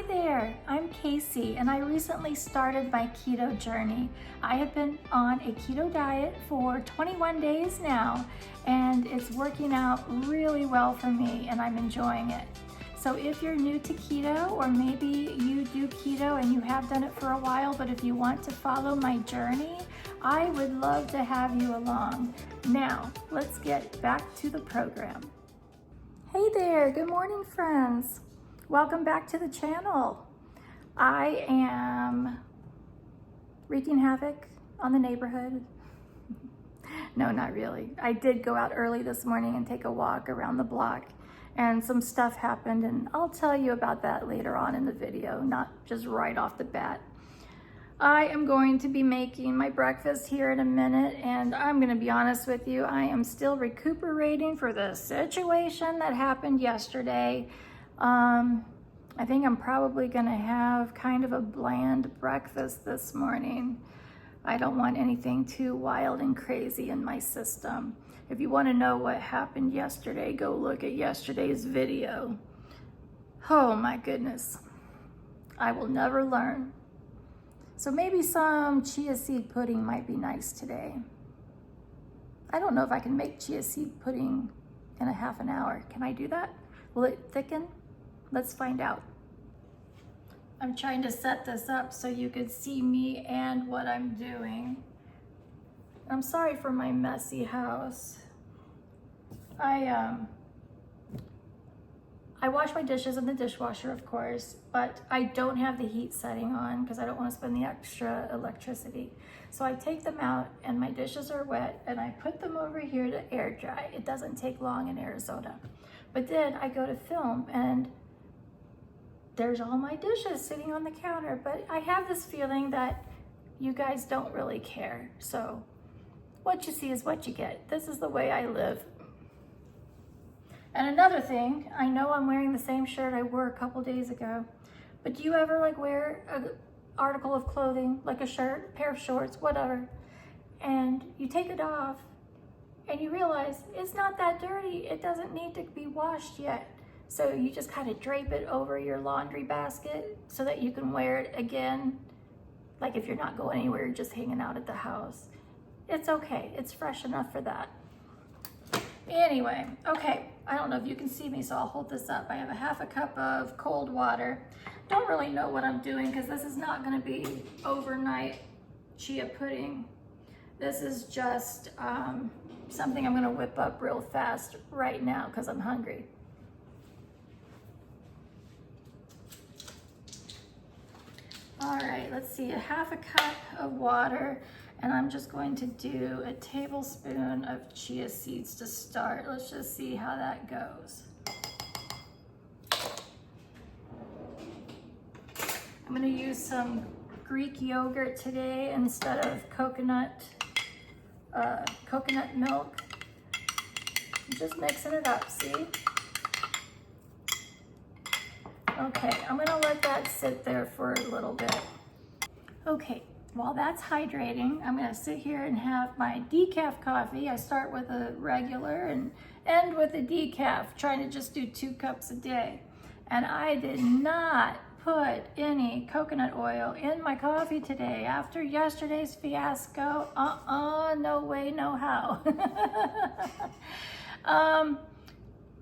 there, I'm Casey and I recently started my keto journey. I have been on a keto diet for 21 days now and it's working out really well for me and I'm enjoying it. So if you're new to keto, or maybe you do keto and you have done it for a while, but if you want to follow my journey, I would love to have you along. Now, let's get back to the program. Hey there, good morning friends. Welcome back to the channel. I am wreaking havoc on the neighborhood. No, not really. I did go out early this morning and take a walk around the block and some stuff happened and I'll tell you about that later on in the video, not just right off the bat. I am going to be making my breakfast here in a minute and I'm going to be honest with you, I am still recuperating for the situation that happened yesterday. I think I'm probably going to have kind of a bland breakfast this morning. I don't want anything too wild and crazy in my system. If you want to know what happened yesterday, go look at yesterday's video. Oh my goodness. I will never learn. So maybe some chia seed pudding might be nice today. I don't know if I can make chia seed pudding in a half an hour. Can I do that? Will it thicken? Let's find out. I'm trying to set this up so you could see me and what I'm doing. I'm sorry for my messy house. I wash my dishes in the dishwasher, of course, but I don't have the heat setting on because I don't want to spend the extra electricity. So I take them out and my dishes are wet and I put them over here to air dry. It doesn't take long in Arizona. But then I go to film and there's all my dishes sitting on the counter, but I have this feeling that you guys don't really care. So what you see is what you get. This is the way I live. And another thing, I know I'm wearing the same shirt I wore a couple days ago, but do you ever like wear an article of clothing, like a shirt, pair of shorts, whatever, and you take it off and you realize it's not that dirty, it doesn't need to be washed yet. So you just kind of drape it over your laundry basket so that you can wear it again. Like if you're not going anywhere, you're just hanging out at the house. It's okay, it's fresh enough for that. Anyway, okay, I don't know if you can see me, so I'll hold this up. I have a half a cup of cold water. Don't really know what I'm doing because this is not gonna be overnight chia pudding. This is just something I'm gonna whip up real fast right now because I'm hungry. All right, let's see, a half a cup of water, and I'm just going to do a tablespoon of chia seeds to start. Let's just see how that goes. I'm gonna use some Greek yogurt today instead of coconut milk. I'm just mixing it up, see? Okay, I'm gonna let that sit there for a little bit. Okay, while that's hydrating, I'm gonna sit here and have my decaf coffee. I start with a regular and end with a decaf, trying to just do 2 cups a day. And I did not put any coconut oil in my coffee today after yesterday's fiasco. No way, no how.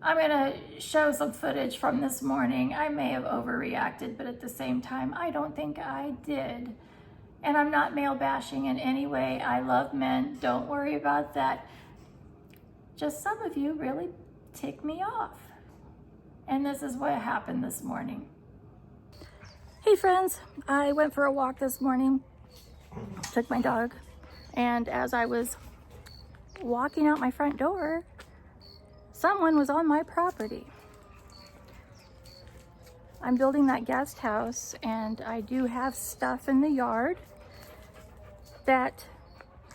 I'm gonna show some footage from this morning. I may have overreacted, but at the same time, I don't think I did. And I'm not male bashing in any way. I love men, don't worry about that. Just some of you really tick me off. And this is what happened this morning. Hey friends, I went for a walk this morning, took my dog, and as I was walking out my front door, someone was on my property. I'm building that guest house and I do have stuff in the yard that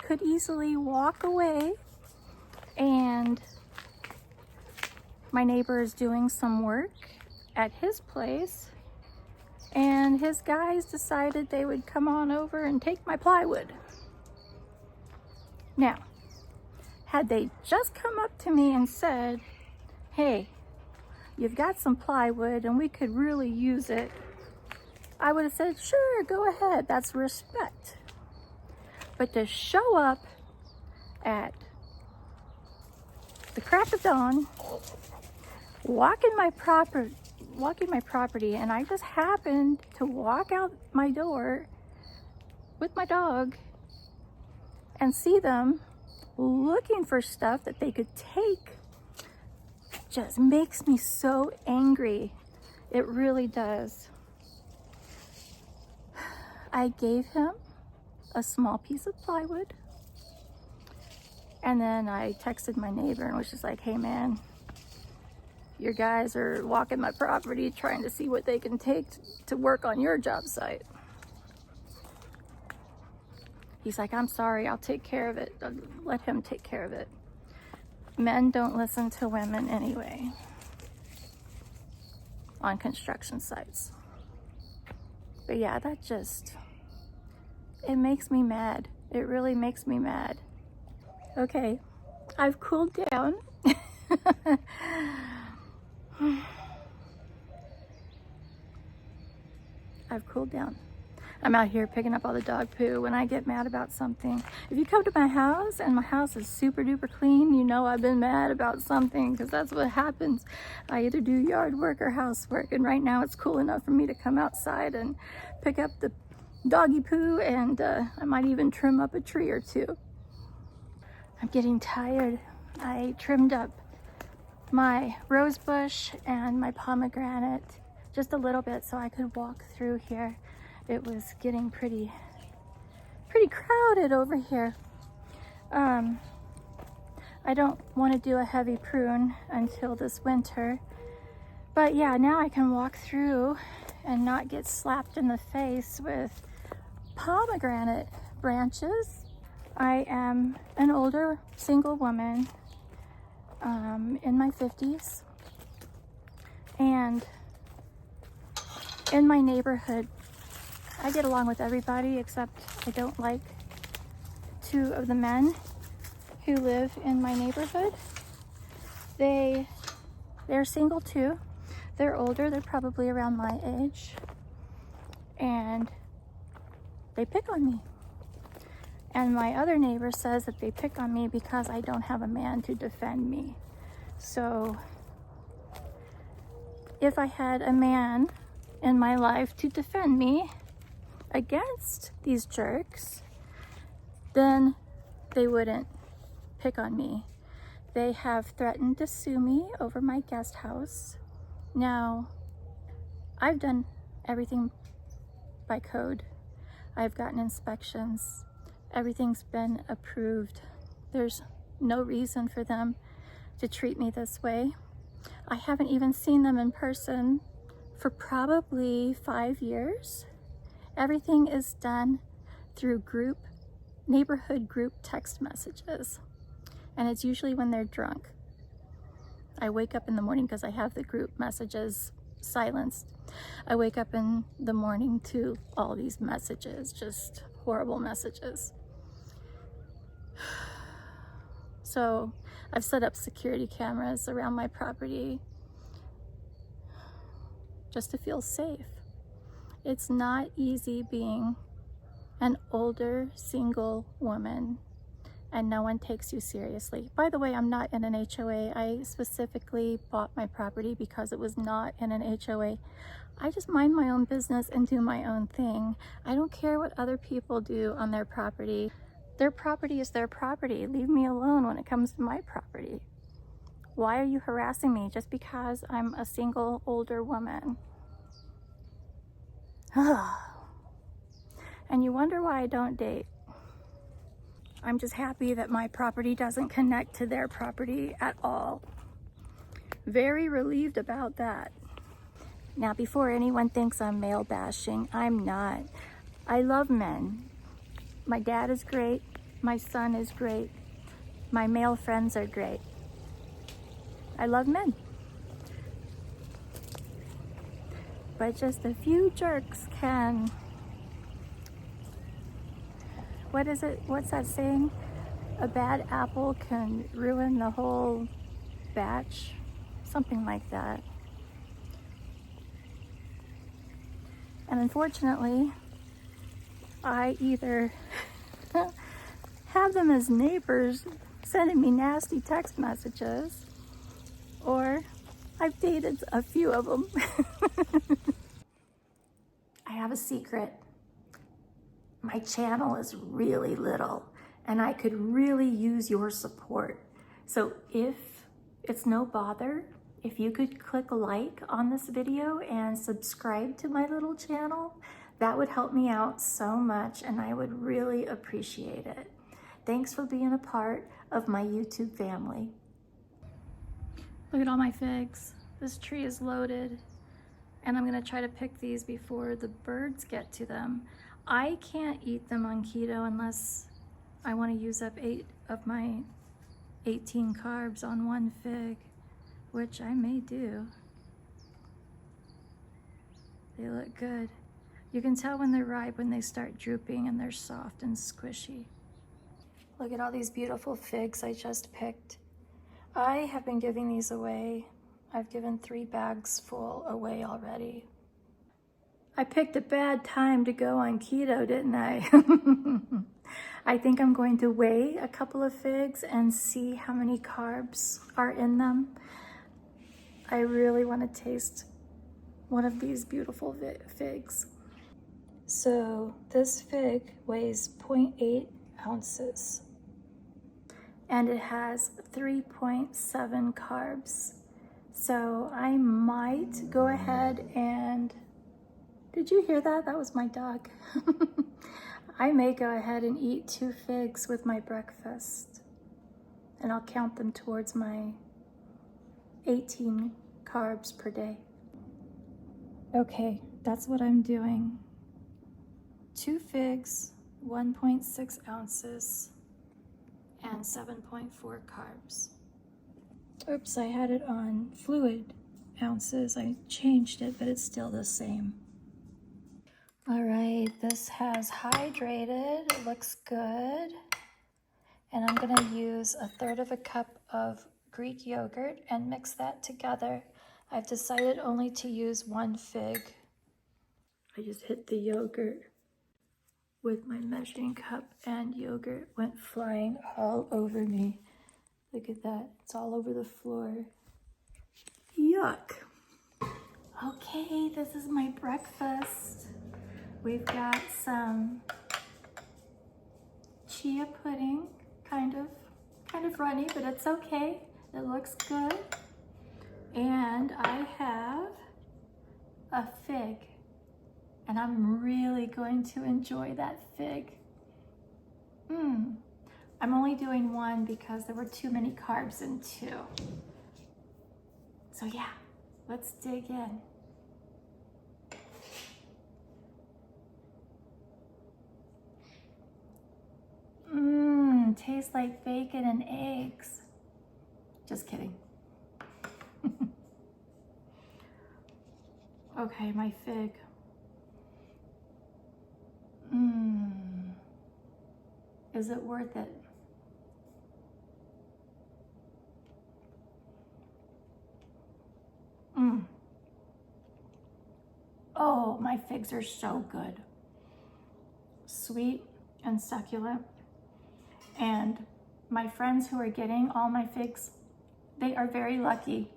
could easily walk away, and my neighbor is doing some work at his place and his guys decided they would come on over and take my plywood. Now, had they just come up to me and said, hey, you've got some plywood and we could really use it, I would have said, sure, go ahead. That's respect. But to show up at the crack of dawn, walking my property, and I just happened to walk out my door with my dog and see them looking for stuff that they could take, just makes me so angry. It really does. I gave him a small piece of plywood, and then I texted my neighbor and was just like, hey man, your guys are walking my property trying to see what they can take to work on your job site. He's like, I'm sorry, I'll take care of it. Let him take care of it. Men don't listen to women anyway on construction sites. But yeah, that just, it makes me mad. It really makes me mad. Okay, I've cooled down. I've cooled down. I'm out here picking up all the dog poo when I get mad about something. If you come to my house and my house is super duper clean, you know I've been mad about something, because that's what happens. I either do yard work or housework, and right now it's cool enough for me to come outside and pick up the doggy poo, and I might even trim up a tree or two. I'm getting tired. I trimmed up my rose bush and my pomegranate just a little bit so I could walk through here. It was getting pretty crowded over here. I don't want to do a heavy prune until this winter, but yeah, now I can walk through and not get slapped in the face with pomegranate branches. I am an older single woman in my 50s, and in my neighborhood I get along with everybody, except I don't like two of the men who live in my neighborhood. They're single too. They're older, they're probably around my age, and they pick on me. And my other neighbor says that they pick on me because I don't have a man to defend me. So if I had a man in my life to defend me against these jerks, then they wouldn't pick on me. They have threatened to sue me over my guest house. Now, I've done everything by code. I've gotten inspections. Everything's been approved. There's no reason for them to treat me this way. I haven't even seen them in person for probably 5 years. Everything is done through neighborhood group text messages. And it's usually when they're drunk. I wake up in the morning, because I have the group messages silenced. I wake up in the morning to all these messages, just horrible messages. So I've set up security cameras around my property just to feel safe. It's not easy being an older single woman and no one takes you seriously. By the way, I'm not in an HOA. I specifically bought my property because it was not in an HOA. I just mind my own business and do my own thing. I don't care what other people do on their property. Their property is their property. Leave me alone when it comes to my property. Why are you harassing me just because I'm a single older woman? And you wonder why I don't date. I'm just happy that my property doesn't connect to their property at all. Very relieved about that. Now, before anyone thinks I'm male bashing, I'm not. I love men. My dad is great. My son is great. My male friends are great. I love men. But just a few jerks can, what is it? What's that saying? A bad apple can ruin the whole batch. Something like that. And unfortunately, I either have them as neighbors sending me nasty text messages, or I've dated a few of them. I have a secret. My channel is really little and I could really use your support. So if it's no bother, if you could click like on this video and subscribe to my little channel, that would help me out so much and I would really appreciate it. Thanks for being a part of my YouTube family. Look at all my figs. This tree is loaded and I'm gonna try to pick these before the birds get to them. I can't eat them on keto unless I wanna use up 8 of my 18 carbs on one fig, which I may do. They look good. You can tell when they're ripe when they start drooping and they're soft and squishy. Look at all these beautiful figs I just picked. I have been giving these away. I've given 3 bags full away already. I picked a bad time to go on keto, didn't I? I think I'm going to weigh a couple of figs and see how many carbs are in them. I really want to taste one of these beautiful figs. So this fig weighs 0.8 ounces and it has 3.7 carbs. So I might go ahead and, did you hear that? That was my dog. I may go ahead and eat 2 figs with my breakfast and I'll count them towards my 18 carbs per day. Okay, that's what I'm doing. 2 figs, 1.6 ounces, and 7.4 carbs. Oops, I had it on fluid ounces. I changed it, but it's still the same. All right, this has hydrated. It looks good. And I'm gonna use 1/3 cup of Greek yogurt and mix that together. I've decided only to use 1 fig. I just hit the yogurt with my measuring cup and yogurt went flying all over me. Look at that, it's all over the floor. Yuck. Okay, this is my breakfast. We've got some chia pudding, kind of runny, but it's okay. It looks good. And I have a fig, and I'm really going to enjoy that fig. I'm only doing 1 because there were too many carbs in 2. So yeah, let's dig in. Tastes like bacon and eggs. Just kidding. Okay, my fig. Is it worth it? Oh, my figs are so good. Sweet and succulent. And my friends who are getting all my figs, they are very lucky.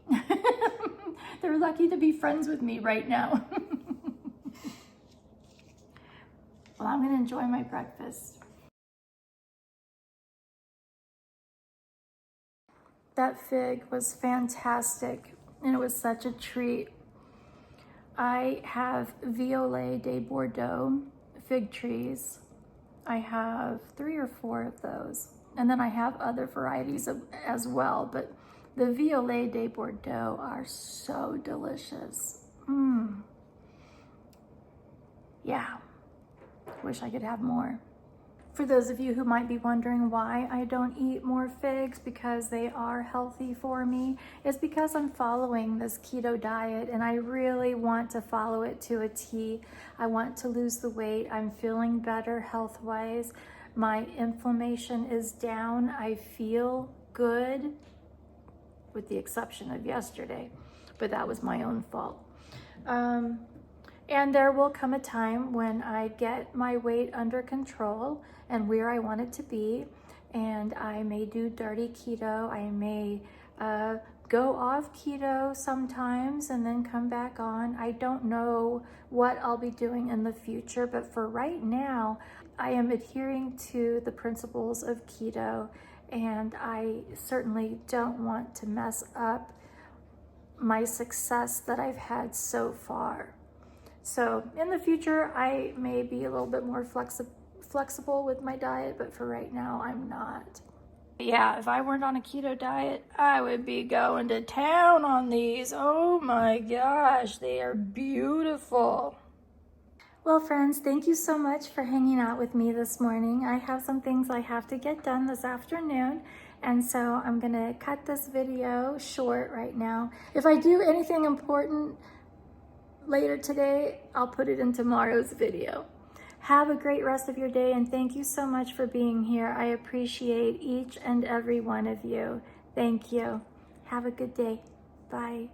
They're lucky to be friends with me right now. Well, I'm gonna enjoy my breakfast. That fig was fantastic and it was such a treat. I have Violet de Bordeaux fig trees. I have 3 or 4 of those. And then I have other varieties as well, but the Violet de Bordeaux are so delicious. Yeah, wish I could have more. For those of you who might be wondering why I don't eat more figs because they are healthy for me, it's because I'm following this keto diet and I really want to follow it to a T. I want to lose the weight. I'm feeling better health-wise. My inflammation is down. I feel good, with the exception of yesterday, but that was my own fault. And there will come a time when I get my weight under control and where I want it to be. And I may do dirty keto. I may go off keto sometimes and then come back on. I don't know what I'll be doing in the future, but for right now, I am adhering to the principles of keto, and I certainly don't want to mess up my success that I've had so far. So in the future, I may be a little bit more flexible with my diet, but for right now, I'm not. Yeah, if I weren't on a keto diet, I would be going to town on these. Oh my gosh, they are beautiful. Well, friends, thank you so much for hanging out with me this morning. I have some things I have to get done this afternoon, and so I'm gonna cut this video short right now. If I do anything important later today, I'll put it in tomorrow's video. Have a great rest of your day, and thank you so much for being here. I appreciate each and every one of you. Thank you. Have a good day. Bye.